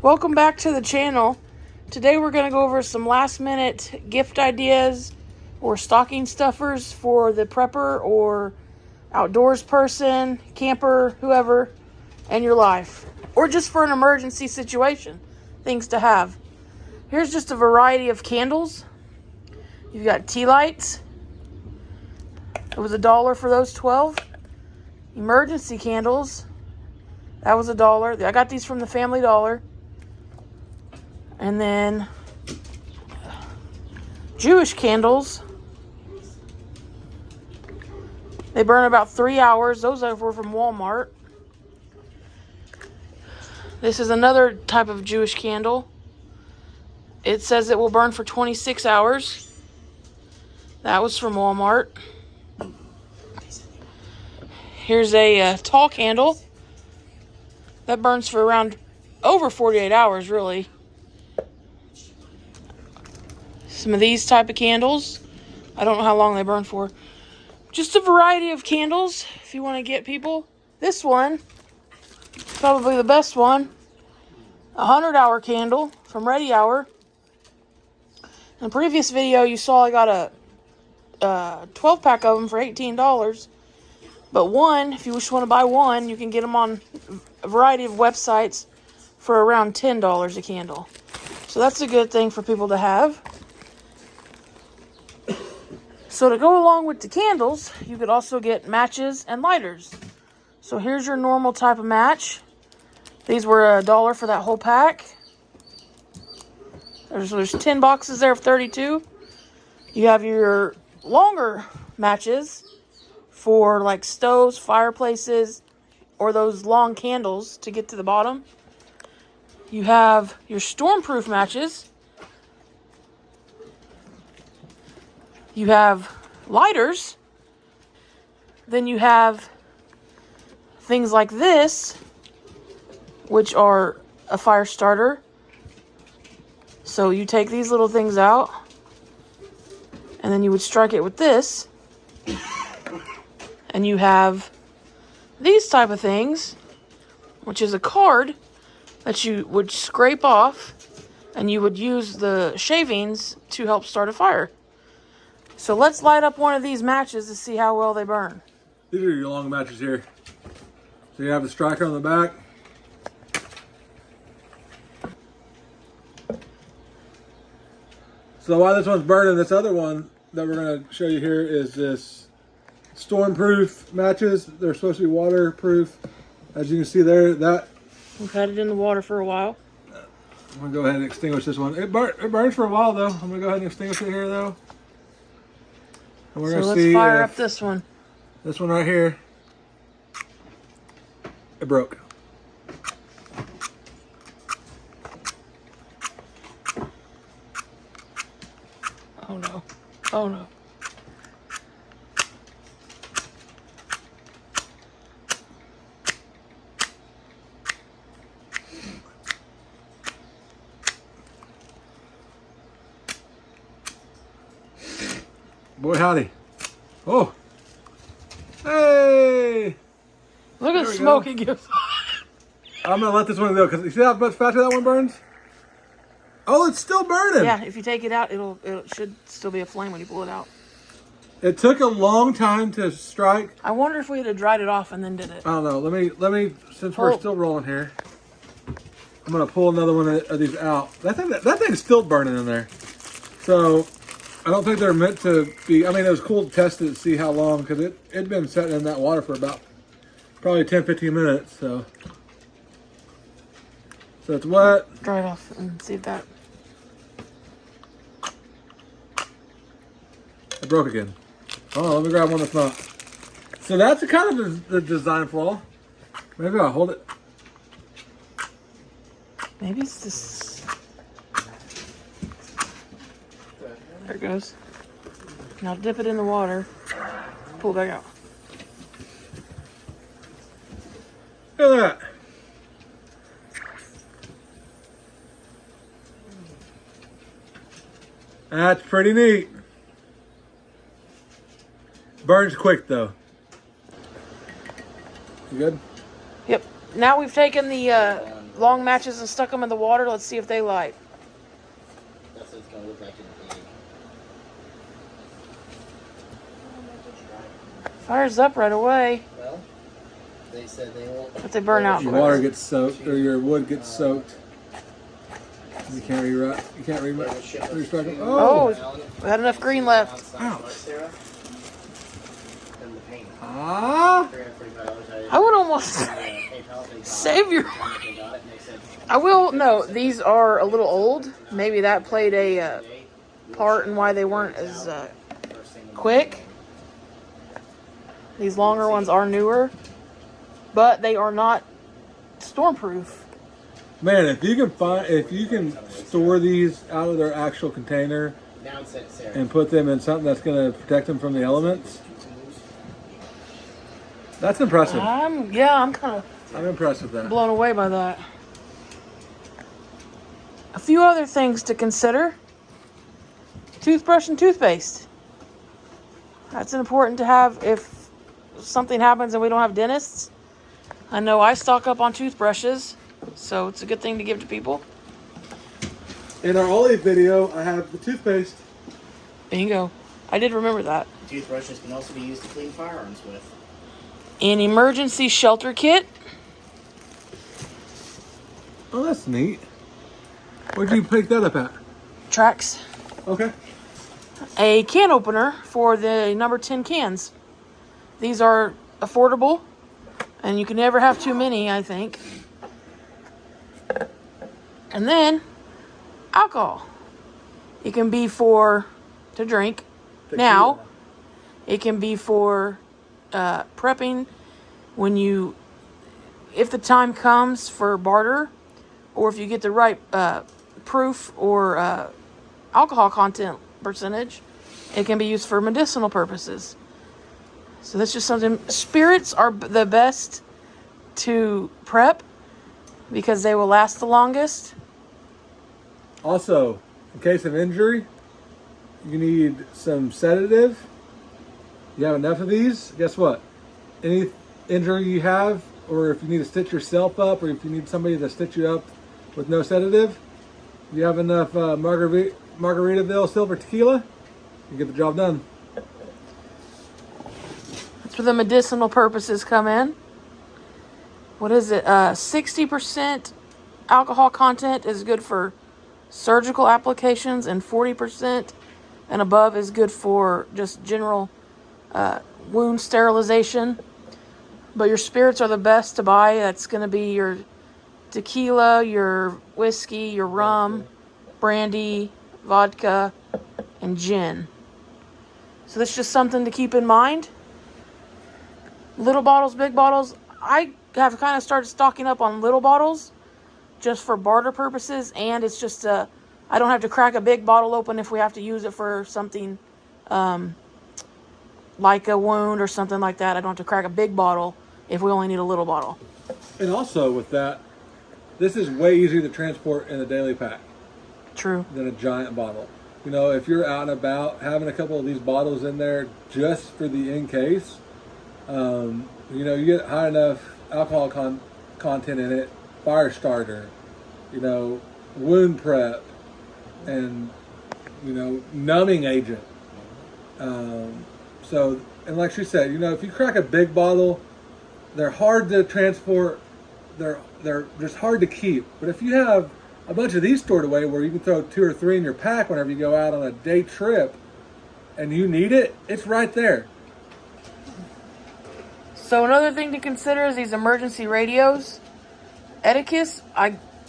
Welcome back to the channel. Today we're going to go over some last minute gift ideas or stocking stuffers for the prepper or outdoors person, camper, whoever in your life. Or just for an emergency situation, things to have. Here's just a variety of candles. You've got tea lights. It was $1 for those 12. Emergency candles. That was $1. I got these from the Family Dollar. And then Jewish candles. They burn about 3 hours. Those were from Walmart. This is another type of Jewish candle. It says it will burn for 26 hours. That was from Walmart. Here's a tall candle. That burns for around over 48 hours, really. Some of these type of candles. I don't know how long they burn for. Just a variety of candles if you want to get people. This one, probably the best one. A 100-hour candle from Ready Hour. In the previous video, you saw I got a 12-pack of them for $18. But one, if you just want to buy one, you can get them on a variety of websites for around $10 a candle. So that's a good thing for people to have. So to go along with the candles, you could also get matches and lighters. So here's your normal type of match. These were $1 for that whole pack. There's 10 boxes there of 32. You have your longer matches for like stoves, fireplaces, or those long candles to get to the bottom. You have your stormproof matches. You have lighters. Then you have things like this, which are a fire starter. So you take these little things out, and then you would strike it with this. And you have these type of things, which is a card that you would scrape off, and you would use the shavings to help start a fire. So let's light up one of these matches to see how well they burn. These are your long matches here. So you have the striker on the back. So while this one's burning, this other one that we're going to show you here is this stormproof matches. They're supposed to be waterproof. As you can see there, that... We've had it in the water for a while. I'm going to go ahead and extinguish this one. It burns for a while though. I'm going to go ahead and extinguish it here though. And we're So going to let's fire up this one. This one right here. It broke. Oh no. Oh no. Boy howdy. Oh. Hey. Look at the smoke it gives. I'm going to let this one go because you see how much faster that one burns? Oh, it's still burning. Yeah, if you take it out, it should still be a flame when you pull it out. It took a long time to strike. I wonder if we had dried it off and then did it. I don't know. Let me since we're still rolling here, I'm going to pull another one of these out. That thing's still burning in there. So I don't think they're meant to be. I mean, it was cool to test it to see how long because it'd been sitting in that water for about probably 10-15 minutes. So it's wet. Dry it off and see if that. It broke again. Oh, let me grab one that's not. So that's kind of the design flaw. Maybe I'll hold it. Maybe it's this. There it goes. Now dip it in the water. Pull it back out. Look at that. That's pretty neat. Burns quick though. You good? Yep. Now we've taken the long matches and stuck them in the water. Let's see if they light. That's what it's gonna look like in the egg. Fires up right away. Well, they said they won't. But they burn out Your quick. water gets soaked, or your wood gets soaked. You can't rewrite. You can't restrike them. Oh, we had enough green left. Ah! I would almost save your. I will. No, these are a little old. Maybe that played a part in why they weren't as quick. These longer ones are newer, but they are not stormproof. Man, if you can store these out of their actual container and put them in something that's going to protect them from the elements, that's impressive. I'm kind of I'm impressed with that. blown away by that. A few other things to consider. Toothbrush and toothpaste. That's important to have if something happens and we don't have dentists. I know I stock up on toothbrushes, so it's a good thing to give to people. In our olive video, I have the toothpaste. Bingo. I did remember that. Toothbrushes can also be used to clean firearms with. An emergency shelter kit. Oh, that's neat. Where'd you pick that up at? Tracks. Okay. A can opener for the number 10 cans. These are affordable, and you can never have too many, I think. And then, alcohol. It can be to drink. Tequila. Now, it can be for prepping if the time comes for barter, or if you get the right proof or alcohol content percentage, it can be used for medicinal purposes. So that's just something. Spirits are the best to prep because they will last the longest. Also, in case of injury, you need some sedative. You have enough of these, guess what? Any injury you have, or if you need to stitch yourself up, or if you need somebody to stitch you up with no sedative, you have enough Margaritaville silver tequila, you get the job done. That's where the medicinal purposes come in. What is it? 60% alcohol content is good for surgical applications, and 40% and above is good for just general wound sterilization. But your spirits are the best to buy. That's going to be your tequila, your whiskey, your rum, brandy, vodka, and gin. So that's just something to keep in mind. Little bottles, big bottles. I have kind of started stocking up on little bottles just for barter purposes, and it's just I don't have to crack a big bottle open if we have to use it for something like a wound or something like that. I don't have to crack a big bottle if we only need a little bottle. And also with that, this is way easier to transport in a daily pack. True. Than a giant bottle. You know, if you're out and about, having a couple of these bottles in there just for the in case, you know, you get high enough alcohol content in it, fire starter, you know, wound prep, and, you know, numbing agent. So, and like she said, you know, if you crack a big bottle, they're hard to transport, they're just hard to keep. But if you have a bunch of these stored away where you can throw 2 or 3 in your pack whenever you go out on a day trip and you need it, it's right there. So another thing to consider is these emergency radios. Etiquette,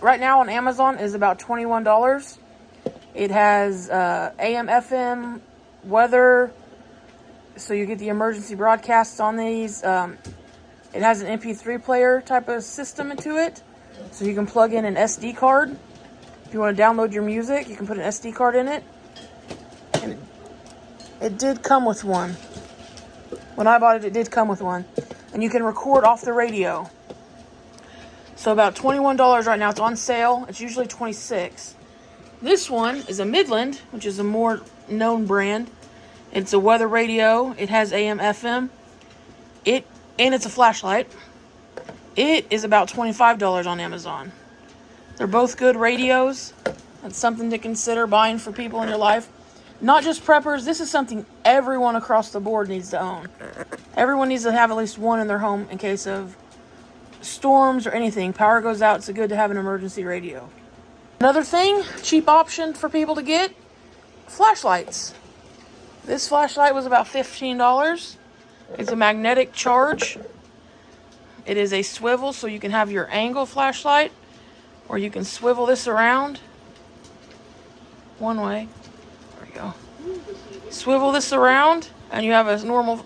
right now on Amazon is about $21. It has AM, FM, weather, so you get the emergency broadcasts on these. It has an MP3 player type of system into it, so you can plug in an SD card. If you want to download your music, you can put an SD card in it. And it did come with one. When I bought it, it did come with one. And you can record off the radio. So about $21 right now. It's on sale. It's usually $26. This one is a Midland, which is a more known brand. It's a weather radio. It has AM, FM. And it's a flashlight. It is about $25 on Amazon. They're both good radios. That's something to consider buying for people in your life. Not just preppers. This is something everyone across the board needs to own. Everyone needs to have at least one in their home in case of storms or anything. Power goes out, it's good to have an emergency radio. Another thing, cheap option for people to get, flashlights. This flashlight was about $15. It's a magnetic charge. It is a swivel, so you can have your angle flashlight, or you can swivel this around one way. There we go. Swivel this around, and you have a normal,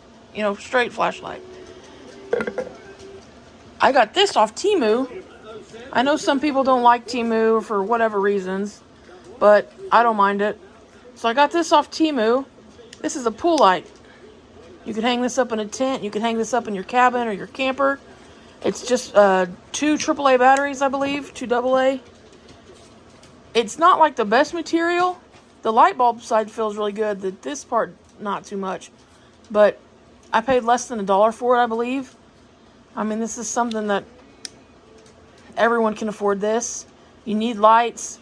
straight flashlight. I got this off Temu. I know some people don't like Temu for whatever reasons, but I don't mind it. So I got this off Temu. This is a pool light. You can hang this up in a tent. You can hang this up in your cabin or your camper. It's just 2 AAA batteries, I believe, 2 AA. It's not like the best material. The light bulb side feels really good. This part, not too much. But I paid less than $1 for it, I believe. I mean, this is something that everyone can afford this. You need lights.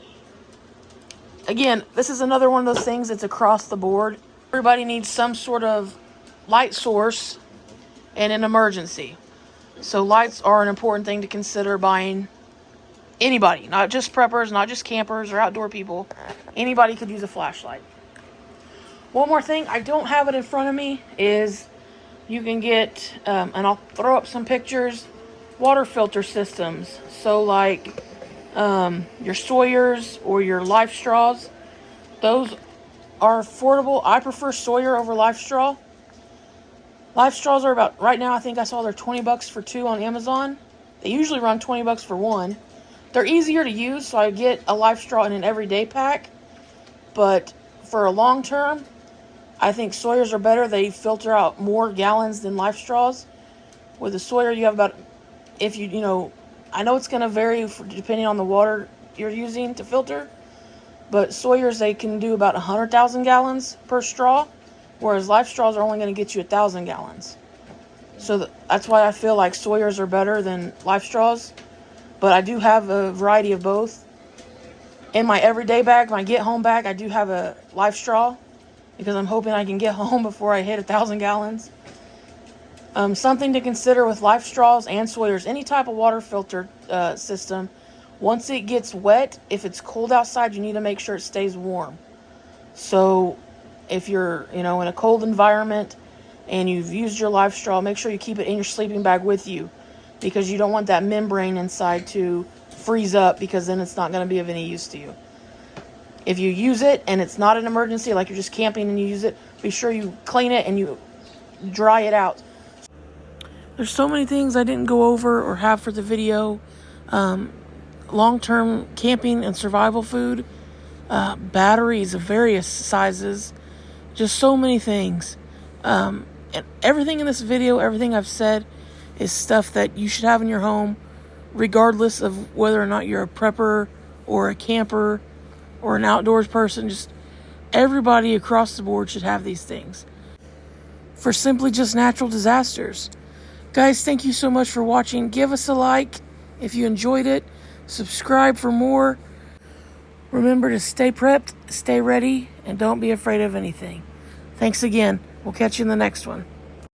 Again, this is another one of those things that's across the board. Everybody needs some sort of light source in an emergency. So lights are an important thing to consider buying. Anybody, not just preppers, not just campers or outdoor people. Anybody could use a flashlight. One more thing, I don't have it in front of me, is you can get, and I'll throw up some pictures, water filter systems. So like your Sawyers or your Life Straws, those are affordable. I prefer Sawyer over Life Straw. Life Straws are about, right now I think I saw they're $20 for 2 on Amazon. They usually run $20 for 1. They're easier to use, so I get a Life Straw in an everyday pack. But for a long term, I think Sawyers are better. They filter out more gallons than Life Straws. With a Sawyer, you have about, if I know it's going to vary depending on the water you're using to filter. But Sawyers, they can do about 100,000 gallons per straw. Whereas Life Straws are only going to get you 1,000 gallons. So that's why I feel like Sawyers are better than Life Straws. But I do have a variety of both. In my everyday bag, my get home bag, I do have a Life Straw. Because I'm hoping I can get home before I hit 1,000 gallons. Something to consider with Life Straws and Sawyers, any type of water filter system, once it gets wet, if it's cold outside, you need to make sure it stays warm. So if you're, in a cold environment and you've used your Life Straw, make sure you keep it in your sleeping bag with you, because you don't want that membrane inside to freeze up, because then it's not going to be of any use to you. If you use it and it's not an emergency, like you're just camping and you use it, be sure you clean it and you dry it out. There's so many things I didn't go over or have for the video. Long-term camping and survival food, batteries of various sizes, just so many things. And everything in this video, everything I've said, is stuff that you should have in your home, regardless of whether or not you're a prepper or a camper or an outdoors person. Just everybody across the board should have these things for simply just natural disasters. Guys, thank you so much for watching. Give us a like if you enjoyed it. Subscribe for more. Remember to stay prepped, stay ready, and don't be afraid of anything. Thanks again. We'll catch you in the next one.